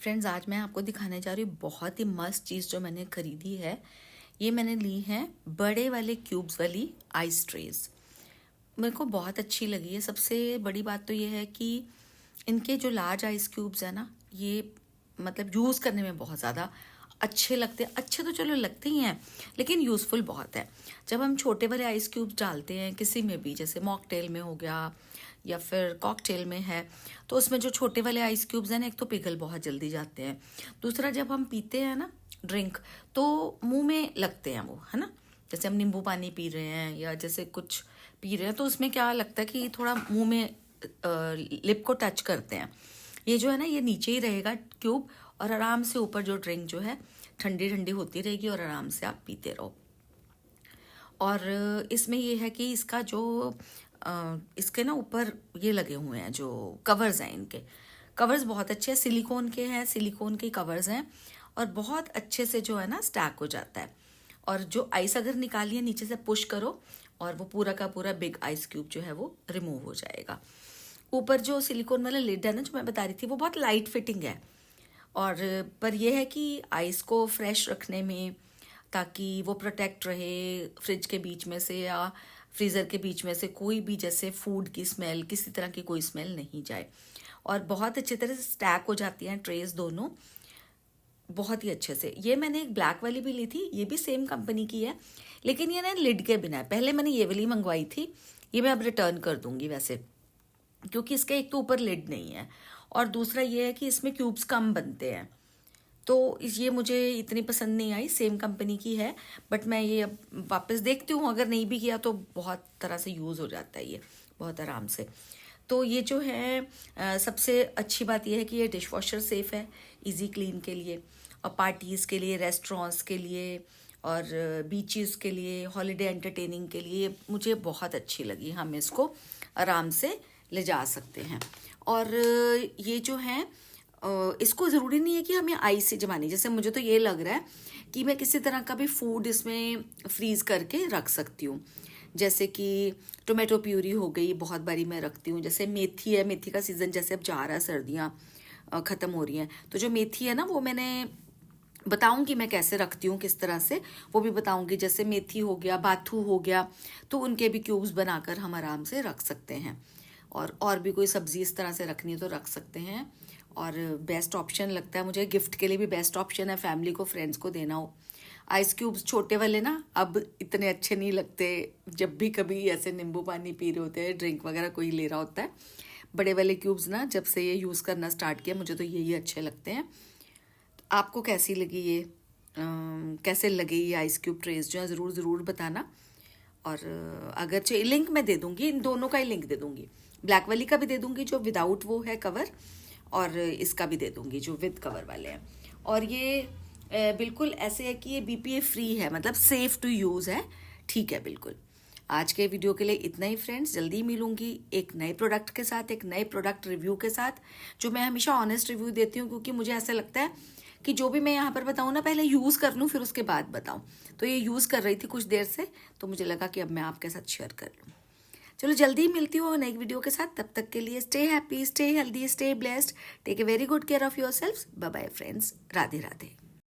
Friends, आज मैं आपको दिखाने जा रही हूँ बहुत ही मस्त चीज़ जो मैंने खरीदी है। ये मैंने ली है बड़े वाले क्यूब्स वाली आइस ट्रेज। मेरे को बहुत अच्छी लगी है। सबसे बड़ी बात तो ये है कि इनके जो लार्ज आइस क्यूब्स है ना, ये मतलब यूज़ करने में बहुत ज़्यादा अच्छे लगते हैं। अच्छे तो चलो लगते ही हैं, लेकिन यूज़फुल बहुत है। जब हम छोटे वाले आइस क्यूब्स डालते हैं किसी में भी, जैसे मॉकटेल में हो गया या फिर कॉकटेल में है, तो उसमें जो छोटे वाले आइस क्यूब्स हैं ना, एक तो पिघल बहुत जल्दी जाते हैं, दूसरा जब हम पीते हैं ना ड्रिंक, तो मुंह में लगते हैं वो, है ना। जैसे हम नींबू पानी पी रहे हैं या जैसे कुछ पी रहे हैं, तो उसमें क्या लगता है कि थोड़ा मुंह में लिप को टच करते हैं। ये जो है ना, ये नीचे ही रहेगा क्यूब, और आराम से ऊपर जो ड्रिंक जो है ठंडी ठंडी होती रहेगी और आराम से आप पीते रहो। और इसमें ये है कि इसका जो इसके ना ऊपर ये लगे हुए हैं जो कवर्स हैं, इनके कवर्स बहुत अच्छे हैं, सिलिकॉन के हैं, सिलिकॉन के कवर्स हैं, और बहुत अच्छे से जो है ना स्टैक हो जाता है। और जो आइस अगर निकालिए, नीचे से पुश करो और वो पूरा का पूरा बिग आइस क्यूब जो है वो रिमूव हो जाएगा। ऊपर जो सिलिकॉन वाला लिड है ना, जो मैं बता रही थी, वो बहुत लाइट फिटिंग है। और पर यह है कि आइस को फ्रेश रखने में, ताकि वो प्रोटेक्ट रहे फ्रिज के बीच में से या फ्रीज़र के बीच में से कोई भी जैसे फूड की स्मेल, किसी तरह की कोई स्मेल नहीं जाए। और बहुत अच्छी तरह से स्टैक हो जाती हैं ट्रेस दोनों, बहुत ही अच्छे से। ये मैंने एक ब्लैक वाली भी ली थी, ये भी सेम कंपनी की है, लेकिन ये ना लिड के बिना है। पहले मैंने ये वाली मंगवाई थी, ये मैं अब रिटर्न कर दूंगी वैसे, क्योंकि इसके एक तो ऊपर लिड नहीं है, और दूसरा ये है कि इसमें क्यूब्स कम बनते हैं, तो ये मुझे इतनी पसंद नहीं आई। सेम कंपनी की है, बट मैं ये अब वापस देखती हूँ, अगर नहीं भी किया तो बहुत तरह से यूज़ हो जाता है ये बहुत आराम से। तो ये जो है सबसे अच्छी बात यह है कि ये डिश वॉशर सेफ़ है, इजी क्लीन के लिए, और पार्टीज़ के लिए, रेस्टोरेंट्स के लिए, और बीचेस के लिए, हॉलीडे एंटरटेनिंग के लिए मुझे बहुत अच्छी लगी। हम इसको आराम से ले जा सकते हैं। और ये जो है इसको ज़रूरी नहीं है कि हमें आइस से जमानी। जैसे मुझे तो ये लग रहा है कि मैं किसी तरह का भी फूड इसमें फ्रीज़ करके रख सकती हूँ। जैसे कि टोमेटो प्यूरी हो गई, बहुत बारी मैं रखती हूँ। जैसे मेथी है, मेथी का सीज़न जैसे अब जा रहा है, सर्दियाँ ख़त्म हो रही हैं, तो जो मेथी है ना, वो मैंने बताऊंगी मैं कैसे रखती हूँ, किस तरह से, वो भी बताऊंगी। जैसे मेथी हो गया, बाथू हो गया, तो उनके भी क्यूब्स बनाकर हम आराम से रख सकते हैं। और भी कोई सब्ज़ी इस तरह से रखनी है तो रख सकते हैं। और बेस्ट ऑप्शन लगता है मुझे, गिफ्ट के लिए भी बेस्ट ऑप्शन है, फैमिली को, फ्रेंड्स को देना हो। आइस क्यूब्स छोटे वाले ना अब इतने अच्छे नहीं लगते, जब भी कभी ऐसे नींबू पानी पी रहे होते हैं, ड्रिंक वगैरह कोई ले रहा होता है। बड़े वाले क्यूब्स ना, जब से ये यूज़ करना स्टार्ट किया, मुझे तो यही अच्छे लगते हैं। आपको कैसी लगी ये, कैसे लगी ये आइस क्यूब ट्रेस जो है, ज़रूर बताना। और अगर चाहिए लिंक मैं दे दूंगी, इन दोनों का ही लिंक दे दूंगी। ब्लैक वाली का भी दे दूंगी जो विदाउट वो है कवर, और इसका भी दे दूंगी जो विद कवर वाले हैं। और ये बिल्कुल ऐसे है कि ये BPA फ्री है, मतलब सेफ टू यूज़ है, ठीक है बिल्कुल। आज के वीडियो के लिए इतना ही फ्रेंड्स। जल्दी मिलूंगी एक नए प्रोडक्ट के साथ, एक नए प्रोडक्ट रिव्यू के साथ, जो मैं हमेशा ऑनेस्ट रिव्यू देती हूँ, क्योंकि मुझे ऐसा लगता है कि जो भी मैं यहाँ पर बताऊँ ना, पहले यूज़ कर लूँ फिर उसके बाद बताऊँ। तो ये यूज़ कर रही थी कुछ देर से, तो मुझे लगा कि अब मैं आपके साथ शेयर कर लूँ। चलो जल्दी मिलती हूँ नई वीडियो के साथ, तब तक के लिए stay happy, stay healthy, stay blessed, take a very good care of yourself. Bye bye friends, Radhe Radhe.